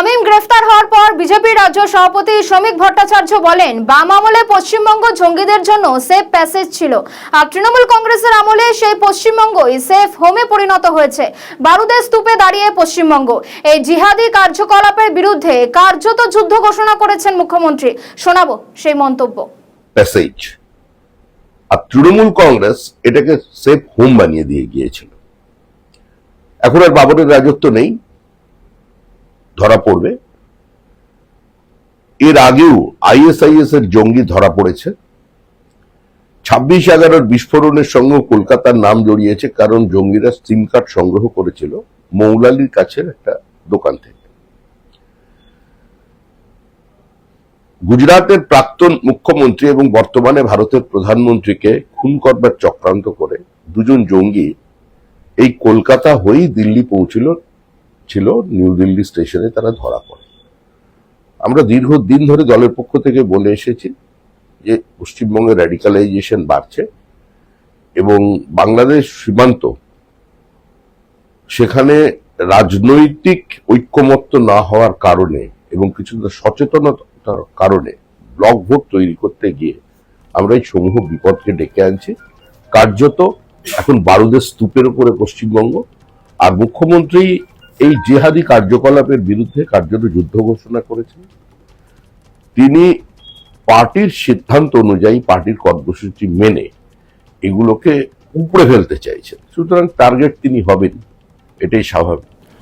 শামীম গ্রেফতার হওয়ার পর বিজেপি রাজ্য সভাপতি শ্রমিক ভট্টাচার্য বলেন, বাম আমলে পশ্চিমবঙ্গ জঙ্গিদের জন্য সেফ প্যাসেজ ছিল, আর তৃণমূল কংগ্রেসের আমলে সেই পশ্চিমবঙ্গই সেফ হোমে পরিণত হয়েছে। বারুদের স্তূপে দাঁড়িয়ে পশ্চিমবঙ্গ। এই জিহাদি কার্যকলাপের বিরুদ্ধে কার্যত যুদ্ধ ঘোষণা করেছেন মুখ্যমন্ত্রী। শোনাবো সেই মন্তব্য। প্যাসেজ আর তৃণমূল কংগ্রেস এটাকে সেফ হোম বানিয়ে দিয়ে গিয়েছিল। এখন আর বাবরের রাজত্ব নেই, ধরা পড়বে। এর আগেও আইএসআইএস এর জঙ্গি ধরা পড়েছে। 26/11 বিস্ফোরণের সঙ্গে কলকাতার নাম জড়িয়েছে, কারণ জঙ্গিরা সিম কার্ড সংগ্রহ করেছিল মৌলালির কাছের একটা দোকান থেকে। গুজরাটের প্রাক্তন মুখ্যমন্ত্রী এবং বর্তমানে ভারতের প্রধানমন্ত্রীকে খুন করবার চক্রান্ত করে দুজন জঙ্গি এই কলকাতা হয়েই দিল্লি ছিল নিউ দিল্লি স্টেশনে তারা ধরা পড়ে। আমরা দীর্ঘদিন ধরে দলের পক্ষ থেকে বলে এসেছি যে পশ্চিমবঙ্গে র্যাডিকালাইজেশন বাড়ছে এবং বাংলাদেশ সীমান্ত, সেখানে রাজনৈতিক ঐক্যমত্য না হওয়ার কারণে এবং কিছুটা সচেতনতার কারণে ব্লক ভোট তৈরি করতে গিয়ে আমরা এই সমূহ বিপদকে ডেকে আনছি। কার্যত এখন বারুদের স্তূপের উপরে পশ্চিমবঙ্গ, আর মুখ্যমন্ত্রী এই জিহাদি কার্যকলাপের বিরুদ্ধে কার্যত যুদ্ধ ঘোষণা করেছেন। তিনি পার্টির সিদ্ধান্ত অনুযায়ী, পার্টির কর্মসূচি মেনে এগুলোকে উপড়ে ফেলতে চাইছেন। সুতরাং টার্গেট তিনি হবেন, এটাই স্বাভাবিক।